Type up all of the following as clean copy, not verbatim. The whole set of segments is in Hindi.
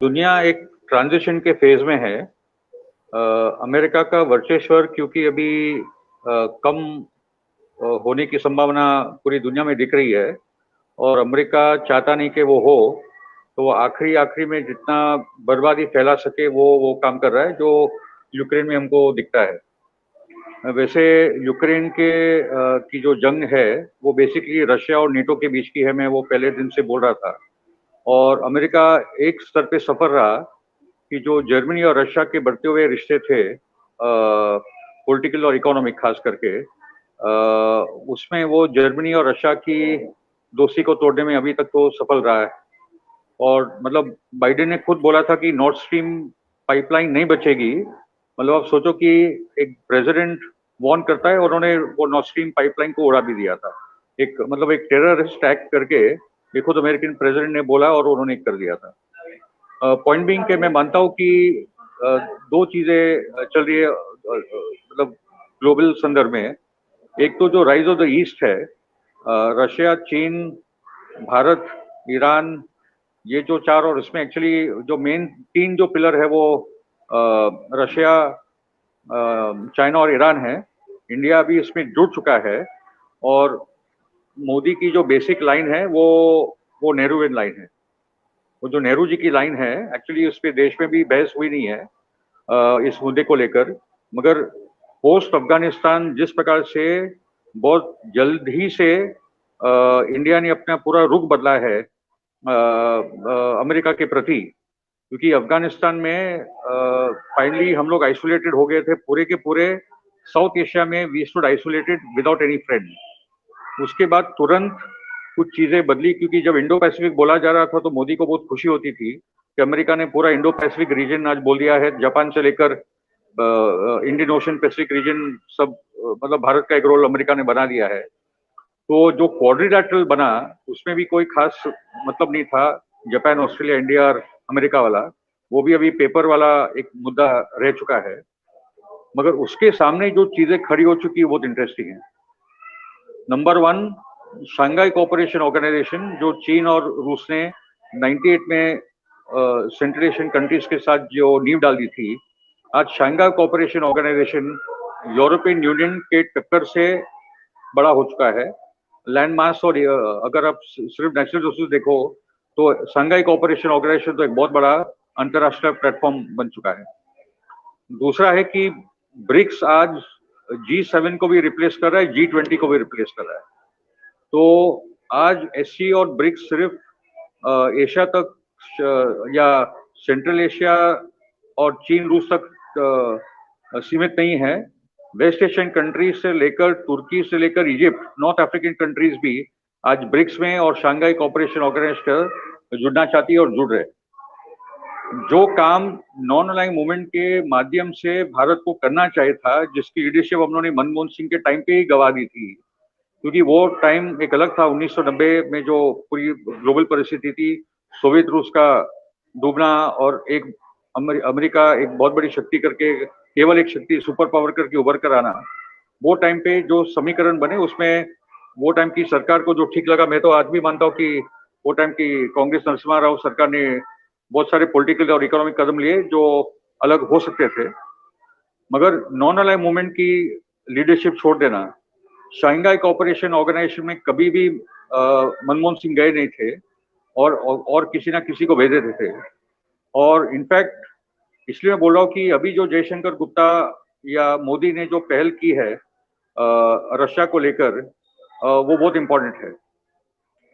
दुनिया एक ट्रांजिशन के फेज में है। अमेरिका का वर्चस्व क्योंकि अभी कम होने की संभावना पूरी दुनिया में दिख रही है और अमेरिका चाहता नहीं कि वो हो, तो वो आखिरी आखिरी में जितना बर्बादी फैला सके वो काम कर रहा है, जो यूक्रेन में हमको दिखता है। वैसे यूक्रेन की जो जंग है वो बेसिकली रशिया और नेटो के बीच की है। मैं वो पहले दिन से बोल रहा था। और अमेरिका एक स्तर पे सफल रहा कि जो जर्मनी और रशिया के बढ़ते हुए रिश्ते थे, पॉलिटिकल और इकोनॉमिक खास करके, उसमें वो जर्मनी और रशिया की दोस्ती को तोड़ने में अभी तक तो सफल रहा है। और मतलब बाइडेन ने खुद बोला था कि नॉर्थ स्ट्रीम पाइपलाइन नहीं बचेगी। मतलब आप सोचो कि एक प्रेसिडेंट वार्न करता है और उन्होंने वो नॉर्थ स्ट्रीम पाइपलाइन को उड़ा भी दिया था। एक मतलब एक टेररिस्ट एक्ट करके ये खुद अमेरिकन प्रेसिडेंट ने बोला और उन्होंने कर दिया था। पॉइंट बीइंग के मैं मानता हूँ कि दो चीजें चल रही है मतलब ग्लोबल संदर्भ में। एक तो जो राइज ऑफ द ईस्ट है, रशिया, चीन, भारत, ईरान, ये जो चार, और इसमें एक्चुअली जो मेन तीन जो पिलर है वो रशिया, चाइना और ईरान है। इंडिया भी इसमें जुड़ चुका है। और मोदी की जो बेसिक लाइन है वो नेहरूवियन लाइन है। वो जो नेहरू जी की लाइन है, एक्चुअली उस पे देश में भी बहस हुई नहीं है इस मुद्दे को लेकर। मगर पोस्ट अफगानिस्तान जिस प्रकार से बहुत जल्द ही से इंडिया ने अपना पूरा रुख बदला है अमेरिका के प्रति, क्योंकि अफगानिस्तान में फाइनली हम लोग आइसोलेटेड हो गए थे पूरे के पूरे। साउथ एशिया में we stood isolated without any friend. उसके बाद तुरंत कुछ चीजें बदली, क्योंकि जब इंडो पैसिफिक बोला जा रहा था तो मोदी को बहुत खुशी होती थी कि अमेरिका ने पूरा इंडो पैसिफिक रीजन आज बोल दिया है। जापान से लेकर इंडियन ओशन पैसिफिक रीजन सब, मतलब भारत का एक रोल अमेरिका ने बना दिया है। तो जो क्वाड्रिलैटरल बना उसमें भी कोई खास मतलब नहीं था, जापान, ऑस्ट्रेलिया, इंडिया और अमेरिका वाला। वो भी अभी पेपर वाला एक मुद्दा रह चुका है। मगर उसके सामने जो चीजें खड़ी हो चुकी है बहुत इंटरेस्टिंग है। Number one, Shanghai cooperation organisation, जो चीन और रूस ने 98 में सेंट्रल एशियन कंट्रीज के साथ जो नींव डाल दी थी, आज Shanghai cooperation organisation European union के टक्कर से बड़ा हो चुका है। लैंड मास और अगर आप सिर्फ नेचुरल रिसोर्स देखो तो शंघाई कोऑपरेशन ऑर्गेनाइजेशन तो एक बहुत बड़ा अंतरराष्ट्रीय प्लेटफॉर्म बन चुका है। दूसरा है कि ब्रिक्स आज G7 को भी रिप्लेस कर रहा है, G20 को भी रिप्लेस कर रहा है। तो आज एससी और ब्रिक्स सिर्फ एशिया तक या सेंट्रल एशिया और चीन रूस तक सीमित नहीं है। वेस्ट एशियन कंट्रीज से लेकर तुर्की से लेकर इजिप्ट, नॉर्थ अफ्रीकन कंट्रीज भी आज ब्रिक्स में और शंघाई कोऑपरेशन ऑर्गेनाइजेशन जुड़ना चाहती है और जुड़ रहे। जो काम नॉन अलाइंग मूवमेंट के माध्यम से भारत को करना चाहिए था, जिसकी लीडरशिप हम लोगों ने मनमोहन सिंह के टाइम पे ही गवा दी थी, क्योंकि वो टाइम एक अलग था। 1990 में जो पूरी ग्लोबल परिस्थिति थी, सोवियत रूस का डूबना और एक अमेरिका एक बहुत बड़ी शक्ति करके, केवल एक शक्ति सुपर पावर करके उभर कर आना, वो टाइम पे जो समीकरण बने उसमें वो टाइम की सरकार को जो ठीक लगा। मैं तो आज भी मानता हूँ कि वो टाइम की कांग्रेस नरसिम्हा राव सरकार ने बहुत सारे पॉलिटिकल और इकोनॉमिक कदम लिए जो अलग हो सकते थे। मगर नॉन अलाइंग मूवमेंट की लीडरशिप छोड़ देना, शंघाई कोऑपरेशन ऑर्गेनाइजेशन में कभी भी मनमोहन सिंह गए नहीं थे और किसी ना किसी को भेजे थे। और इनफैक्ट इसलिए मैं बोल रहा हूँ कि अभी जो जयशंकर गुप्ता या मोदी ने जो पहल की है रशिया को लेकर, वो बहुत इंपॉर्टेंट है।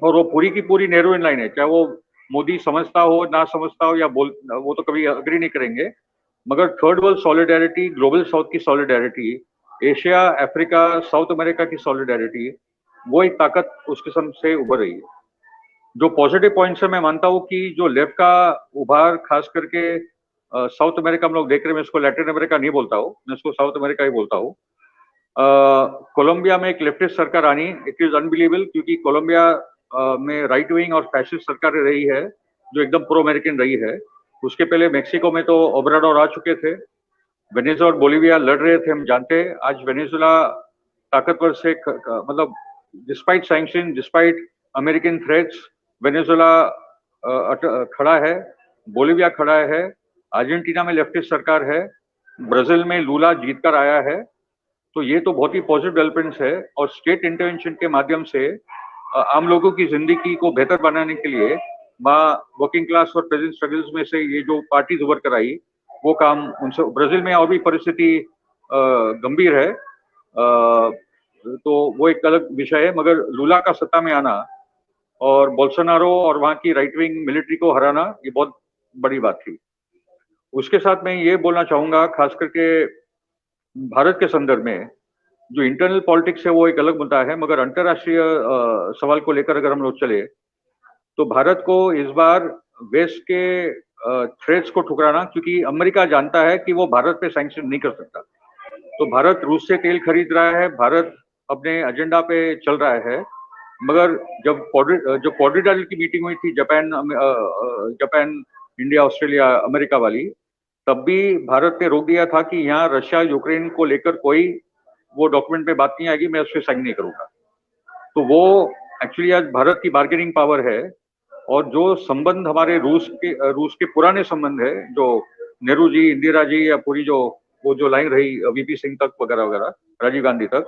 और वो पूरी की पूरी नेहरू लाइन है, चाहे वो मोदी समझता हो ना समझता हो या बोल, वो तो कभी अग्री नहीं करेंगे। मगर third world solidarity, global south की solidarity, Asia, Africa, South America की सॉलिडारिटी, वो एक ताकत उस किस्म से उभर रही है। जो पॉजिटिव पॉइंट्स है, मैं मानता हूँ कि जो लेफ्ट का उभार खास करके साउथ अमेरिका हम लोग देख रहे हैं। मैं इसको लैटिन अमेरिका नहीं बोलता हूँ, मैं इसको साउथ अमेरिका ही बोलता हूँ। कोलंबिया में एक लेफ्टिस्ट सरकार आनी, इट इज अनबिलीवेबल, क्योंकि कोलंबिया में राइट विंग और फैसिस्ट सरकार रही है जो एकदम प्रो अमेरिकन रही है। उसके पहले मेक्सिको में तो ओब्राडोर आ चुके थे। वेनेजुएला और बोलिविया लड़ रहे थे, हम जानते हैं। आज वेनेजुएला ताकतवर से मतलब despite sanction, despite American threats, Venezuela खड़ा है। बोलिविया खड़ा है, अर्जेंटीना में लेफ्टिस्ट सरकार है, ब्राजील में लूला जीतकर आया है। तो ये तो बहुत ही पॉजिटिव डेवलपमेंट्स है और स्टेट इंटरवेंशन के माध्यम से आम लोगों की जिंदगी को बेहतर बनाने के लिए वर्किंग क्लास और प्रेजेंट स्ट्रगल्स में से ये जो पार्टीज उभर कर आई वो काम उनसे। ब्राजील में और भी परिस्थिति गंभीर है, तो वो एक अलग विषय है, मगर लूला का सत्ता में आना और बोल्सोनारो और वहां की राइट विंग मिलिट्री को हराना ये बहुत बड़ी बात थी। उसके साथ मैं ये बोलना चाहूंगा, खास करके भारत के संदर्भ में, जो इंटरनल पॉलिटिक्स है वो एक अलग मुद्दा है, मगर अंतर्राष्ट्रीय सवाल को लेकर अगर हम लोग चले तो भारत को इस बार वेस्ट के थ्रेट्स को ठुकराना, क्योंकि अमेरिका जानता है कि वो भारत पे सैंक्शन नहीं कर सकता। तो भारत रूस से तेल खरीद रहा है, भारत अपने एजेंडा पे चल रहा है, मगर जब क्वाड्रिलेटरल की मीटिंग हुई थी जापान इंडिया ऑस्ट्रेलिया अमेरिका वाली, तब भी भारत ने रोक दिया था कि यहाँ रशिया यूक्रेन को लेकर कोई वो डॉक्यूमेंट पे बात नहीं आएगी, मैं उस पर साइन नहीं करूंगा। तो वो एक्चुअली आज भारत की बार्गेनिंग पावर है। और जो संबंध हमारे रूस के पुराने संबंध है, जो नेहरू जी, इंदिरा जी, या पूरी जो वो जो लाइन रही वीपी सिंह तक वगैरह वगैरह, राजीव गांधी तक,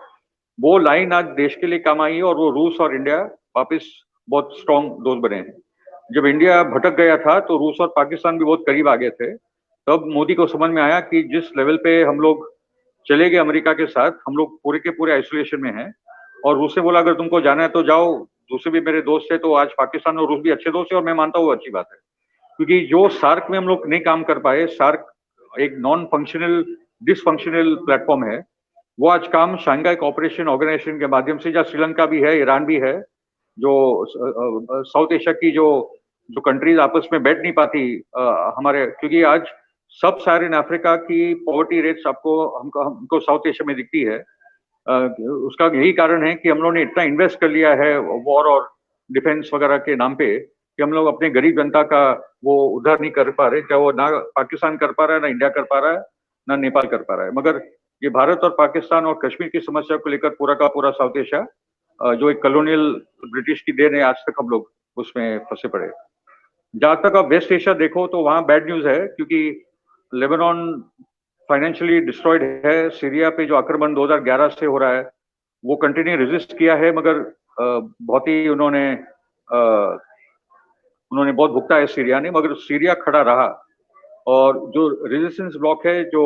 वो लाइन आज देश के लिए काम आई है और वो रूस और इंडिया वापस बहुत स्ट्रॉन्ग दोस्त बने हैं। जब इंडिया भटक गया था तो रूस और पाकिस्तान भी बहुत करीब आ गए थे। तब मोदी को समझ में आया कि जिस लेवल पे हम लोग चले गए अमेरिका के साथ, हम लोग पूरे के पूरे आइसोलेशन में हैं। और रूस ने बोला अगर तुमको जाना है तो जाओ, दूसरे भी मेरे दोस्त है, तो आज पाकिस्तान और रूस भी अच्छे दोस्त है और मैं मानता हूँ अच्छी बात है। क्योंकि जो सार्क में हम लोग नहीं काम कर पाए, सार्क एक नॉन फंक्शनल डिसफंक्शनल प्लेटफॉर्म है, वो आज काम शांघाई कोऑपरेशन ऑर्गेनाइजेशन के माध्यम से, जहाँ श्रीलंका भी है, ईरान भी है, जो साउथ एशिया की जो जो कंट्रीज आपस में बैठ नहीं पाती हमारे, क्योंकि आज सब सारे अफ्रीका की पॉवर्टी रेट्स आपको हमको साउथ एशिया में दिखती है। उसका यही कारण है कि हम लोगों ने इतना इन्वेस्ट कर लिया है वॉर और डिफेंस वगैरह के नाम पे कि हम लोग अपने गरीब जनता का वो उद्धार नहीं कर पा रहे, चाहे वो ना पाकिस्तान कर पा रहा है, ना इंडिया कर पा रहा है, ना नेपाल कर पा रहा है। मगर ये भारत और पाकिस्तान और कश्मीर की समस्या को लेकर पूरा का पूरा साउथ एशिया, जो एक कॉलोनियल ब्रिटिश की देन है, आज तक हम लोग उसमें फंसे पड़े। जहां तक अब वेस्ट एशिया देखो तो वहां बैड न्यूज है, क्योंकि लेबनान फाइनेंशियली डिस्ट्रॉयड है। सीरिया पे जो आक्रमण 2011 से हो रहा है वो कंटिन्यू रेजिस्ट किया है, मगर बहुत ही उन्होंने बहुत भुगता है सीरिया ने, मगर सीरिया खड़ा रहा। और जो रेजिस्टेंस ब्लॉक है, जो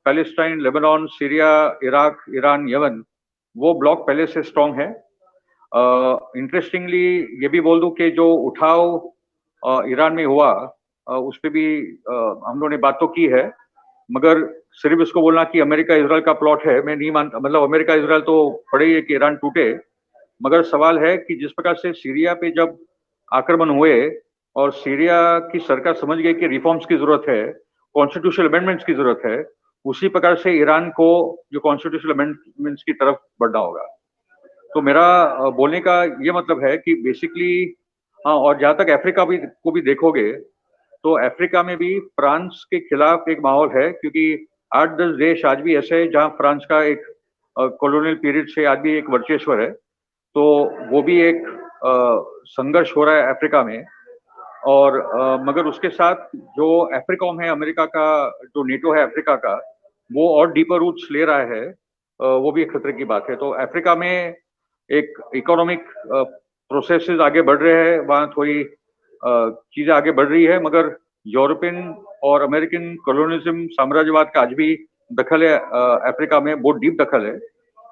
Palestine, Lebanon, Syria, Iraq, Iran, Yemen, वो ब्लॉक पहले से स्ट्रांग है। इंटरेस्टिंगली ये भी बोल दूं कि जो उठाव ईरान में हुआ, उस पर भी हम लोगों ने बात तो की है, मगर सिर्फ इसको बोलना कि अमेरिका इजराइल का प्लॉट है, मैं नहीं मानता। मतलब अमेरिका इजराइल तो पड़े ही है कि ईरान टूटे, मगर सवाल है कि जिस प्रकार से सीरिया पे जब आक्रमण हुए और सीरिया की सरकार समझ गई कि रिफॉर्म्स की जरूरत है, कॉन्स्टिट्यूशनल अमेंडमेंट्स की जरूरत है, उसी प्रकार से ईरान को जो कॉन्स्टिट्यूशनल अमेंडमेंट्स की तरफ बढ़ना होगा। तो मेरा बोलने का ये मतलब है कि बेसिकली, हाँ, और जहां तक अफ्रीका को भी देखोगे तो अफ्रीका में भी फ्रांस के खिलाफ एक माहौल है, क्योंकि 8-10 देश आज भी ऐसे हैं जहां फ्रांस का एक कॉलोनियल पीरियड से आज भी एक वर्चस्व है। तो वो भी एक संघर्ष हो रहा है अफ्रीका में। और मगर उसके साथ जो अफ्रीकॉम है अमेरिका का, जो नेटो है अफ्रीका का, वो और डीपर रूट्स ले रहा है, वो भी एक खतरे की बात है। तो अफ्रीका में एक इकोनॉमिक प्रोसेसेस आगे बढ़ रहे हैं, वहाँ थोड़ी चीजें आगे बढ़ रही है, मगर यूरोपियन और अमेरिकन कॉलोनिज्म, साम्राज्यवाद का आज भी दखल है अफ्रीका में, बहुत डीप दखल है।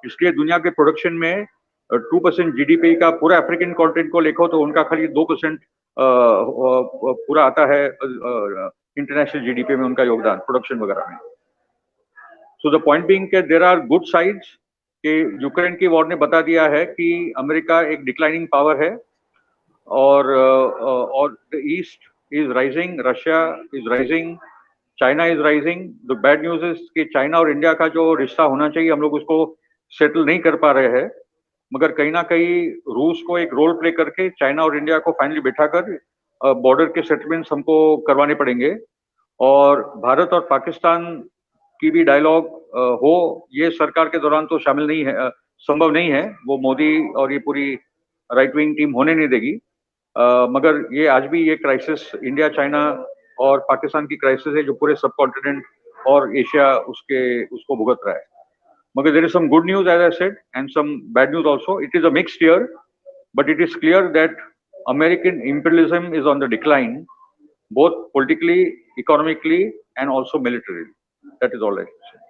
इसलिए दुनिया के प्रोडक्शन में 2% जीडीपी का पूरा अफ्रीकन कॉन्टिनेंट को देखो तो उनका खाली 2% पूरा आता है इंटरनेशनल जीडीपी में, उनका योगदान प्रोडक्शन वगैरह में। सो द पॉइंट बीइंग के देयर आर गुड साइड्स, कि यूक्रेन की वॉर ने बता दिया है कि अमेरिका एक डिक्लाइनिंग पावर है, और the east is rising, Russia is rising, China is rising. The bad news is कि चाइना और इंडिया का जो रिश्ता होना चाहिए, हम लोग उसको सेटल नहीं कर पा रहे हैं, मगर कहीं ना कहीं रूस को एक रोल प्ले करके चाइना और इंडिया को फाइनली बिठाकर बॉर्डर के सेटलमेंट्स हमको करवाने पड़ेंगे। और भारत और पाकिस्तान की भी डायलॉग हो, ये सरकार के दौरान तो शामिल नहीं है, संभव नहीं है, वो मोदी और ये पूरी राइट विंग टीम होने नहीं देगी। मगर ये आज भी ये क्राइसिस इंडिया चाइना और पाकिस्तान की क्राइसिस है जो पूरे सब कॉन्टिनेंट और एशिया उसको भुगत रहा है. मगर there is some good news, as I said, and some bad news also. It is a mixed year, but it is clear that American imperialism is on the decline, both politically, economically, and also militarily. That is all I say.